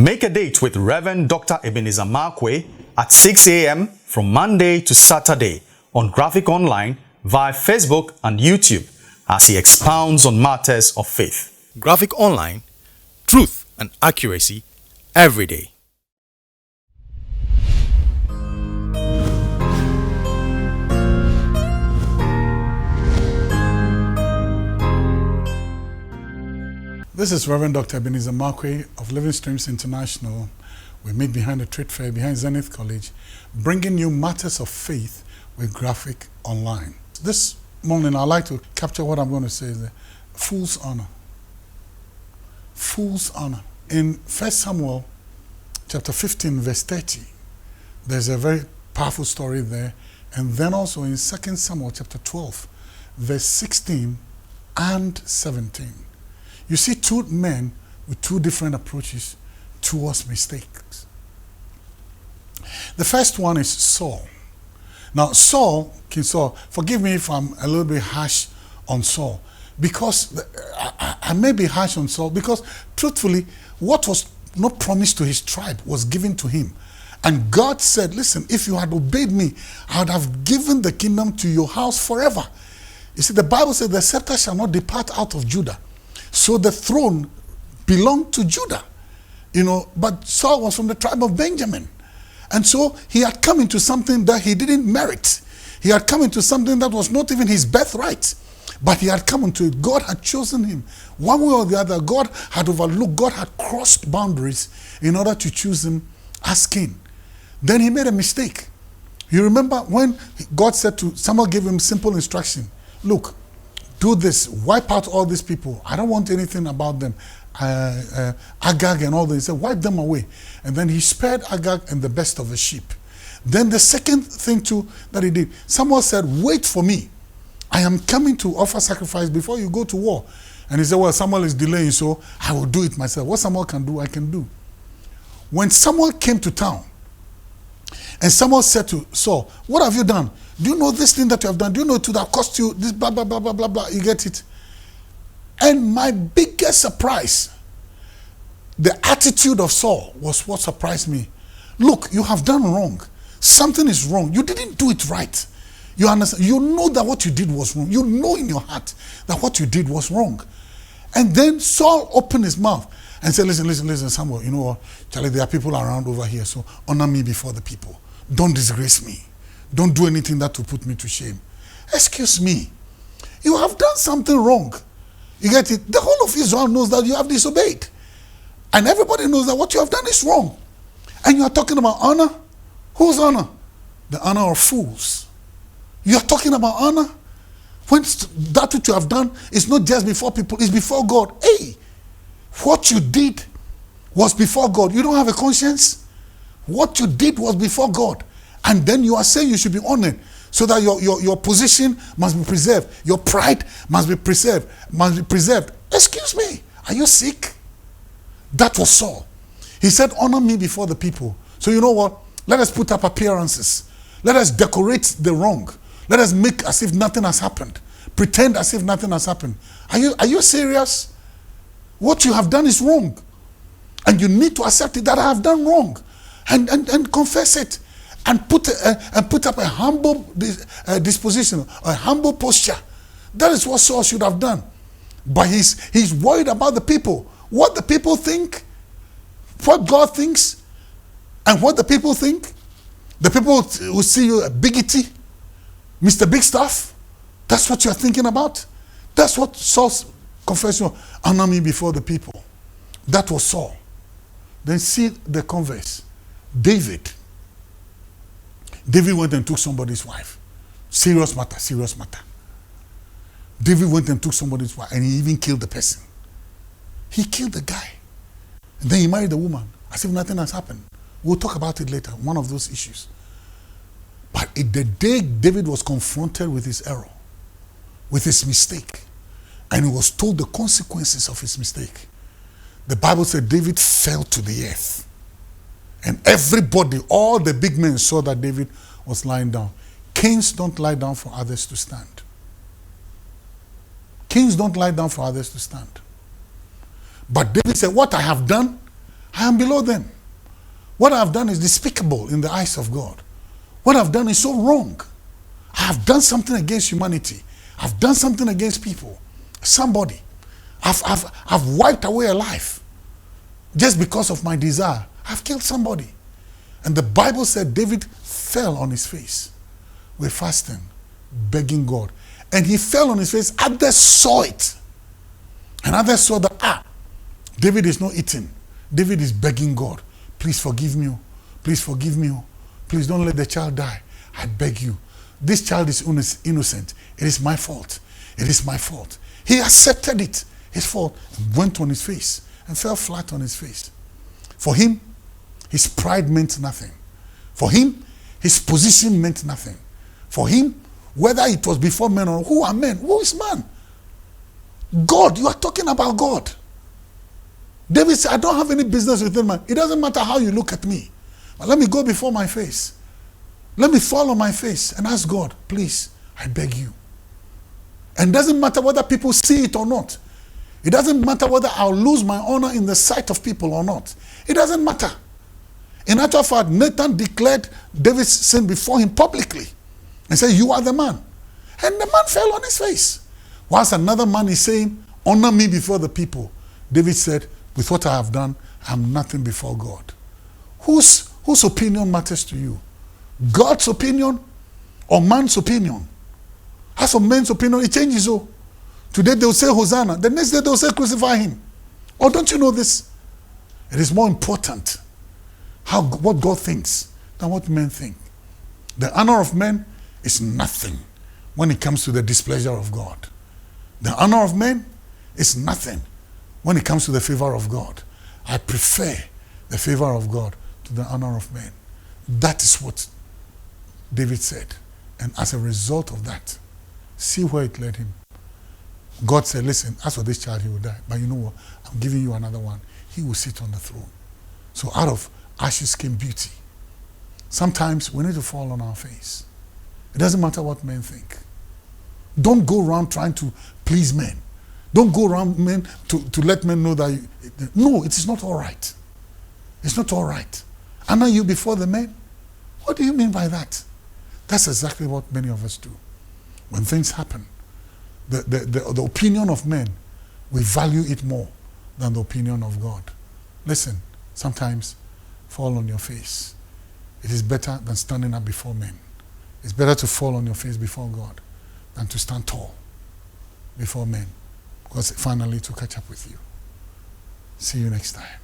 Make a date with Rev Dr Ebenezer Markwei at 6 a.m. from Monday to Saturday on Graphic Online via Facebook and YouTube as he expounds on matters of faith. Graphic Online, truth and accuracy every day. This is Rev Dr Ebenezer Markwei of Living Streams International. We meet behind the trade fair, behind Zenith College, bringing you matters of faith with Graphic Online. This morning, I'd like to capture what I'm going to say is the fool's honor. Fool's honor. In 1 Samuel chapter 15, verse 30, there's a very powerful story there. And then also in 2 Samuel chapter 12, verse 16 and 17. You see two men with two different approaches towards mistakes. The first one is Saul. Now Saul, King Saul, forgive me if I'm a little bit harsh on Saul, because I may be harsh on Saul because truthfully, what was not promised to his tribe was given to him. And God said, listen, if you had obeyed me, I would have given the kingdom to your house forever. You see, the Bible says the scepter shall not depart out of Judah. So the throne belonged to Judah, but Saul was from the tribe of Benjamin. And so he had come into something that he didn't merit. He had come into something that was not even his birthright, but he had come into it. God had chosen him. One way or the other, God had overlooked, God had crossed boundaries in order to choose him as king. Then he made a mistake. You remember when God said to Samuel, gave him simple instruction. Look, do this, wipe out all these people. I don't want anything about them. Agag and all this. He said, wipe them away. And then he spared Agag and the best of the sheep. Then the second thing too that he did, Samuel said, wait for me. I am coming to offer sacrifice before you go to war. And he said, well, Samuel is delaying, so I will do it myself. What Samuel can do, I can do. When Samuel came to town, and Samuel said to Saul, what have you done? Do you know this thing that you have done? Do you know it would have cost you this blah, blah, blah, blah, blah, blah? You get it? And my biggest surprise, the attitude of Saul was what surprised me. Look, you have done wrong. Something is wrong. You didn't do it right. You understand? You know that what you did was wrong. You know in your heart that what you did was wrong. And then Saul opened his mouth and said, listen, Samuel, you know what? Charlie, there are people around over here, so honor me before the people. Don't disgrace me. Don't do anything that will put me to shame. Excuse me. You have done something wrong. You get it? The whole of Israel knows that you have disobeyed. And everybody knows that what you have done is wrong. And you are talking about honor? Whose honor? The honor of fools. You are talking about honor? When that which you have done is not just before people, it's before God. Hey, what you did was before God. You don't have a conscience? What you did was before God. And then you are saying you should be honored so that your position must be preserved. Your pride must be preserved. Excuse me, are you sick? That was Saul. He said, honor me before the people. So you know what? Let us put up appearances. Let us decorate the wrong. Let us make as if nothing has happened. Pretend as if nothing has happened. Are you serious? What you have done is wrong. And you need to accept it that I have done wrong. And confess it. And put up a humble disposition, a humble posture. That is what Saul should have done. But he's worried about the people. What the people think, what God thinks, and what the people think. The people will see you a biggity, Mr. Big Stuff. That's what you're thinking about. That's what Saul's confession, honor me before the people. That was Saul. Then see the converse. David went and took somebody's wife. Serious matter. David went and took somebody's wife and he even killed the person. He killed the guy. And then he married the woman as if nothing has happened. We'll talk about it later, one of those issues. But the day David was confronted with his error, with his mistake, and he was told the consequences of his mistake, the Bible said David fell to the earth. And everybody, all the big men saw that David was lying down. Kings don't lie down for others to stand. Kings don't lie down for others to stand. But David said, what I have done, I am below them. What I've done is despicable in the eyes of God. What I've done is so wrong. I have done something against humanity. I've done something against people. Somebody. I've wiped away a life just because of my desire. I've killed somebody. And the Bible said David fell on his face with fasting, begging God. And he fell on his face. Others saw it. And others saw that, David is not eating. David is begging God, please forgive me. Please forgive me. Please don't let the child die. I beg you. This child is innocent. It is my fault. It is my fault. He accepted it, his fault, and went on his face and fell flat on his face. For him, his pride meant nothing. For him, his position meant nothing. For him, whether it was before men or who are men, who is man? God, you are talking about God. David said, I don't have any business with man. It doesn't matter how you look at me. But let me go before my face. Let me fall on my face and ask God, please, I beg you. And it doesn't matter whether people see it or not. It doesn't matter whether I'll lose my honor in the sight of people or not. It doesn't matter. In actual fact, Nathan declared David's sin before him publicly and said, you are the man. And the man fell on his face. Whilst another man is saying, honor me before the people. David said, with what I have done, I'm nothing before God. Whose opinion matters to you? God's opinion or man's opinion? As for men's opinion, it changes. Oh, today they will say Hosanna. The next day they will say crucify him. Or don't you know this? It is more important what God thinks than what men think. The honor of men is nothing when it comes to the displeasure of God. The honor of men is nothing when it comes to the favor of God. I prefer the favor of God to the honor of men. That is what David said. And as a result of that, see where it led him. God said, listen, as for this child, he will die. But you know what? I'm giving you another one. He will sit on the throne. So out of ashes came beauty. Sometimes we need to fall on our face. It doesn't matter what men think. Don't go around trying to please men. Don't go around men to let men know that no, it is not all right. It's not all right. Honor you before the men? What do you mean by that? That's exactly what many of us do. When things happen, the opinion of men, we value it more than the opinion of God. Listen, sometimes fall on your face. It is better than standing up before men. It's better to fall on your face before God than to stand tall before men, because finally to catch up with you. See you next time.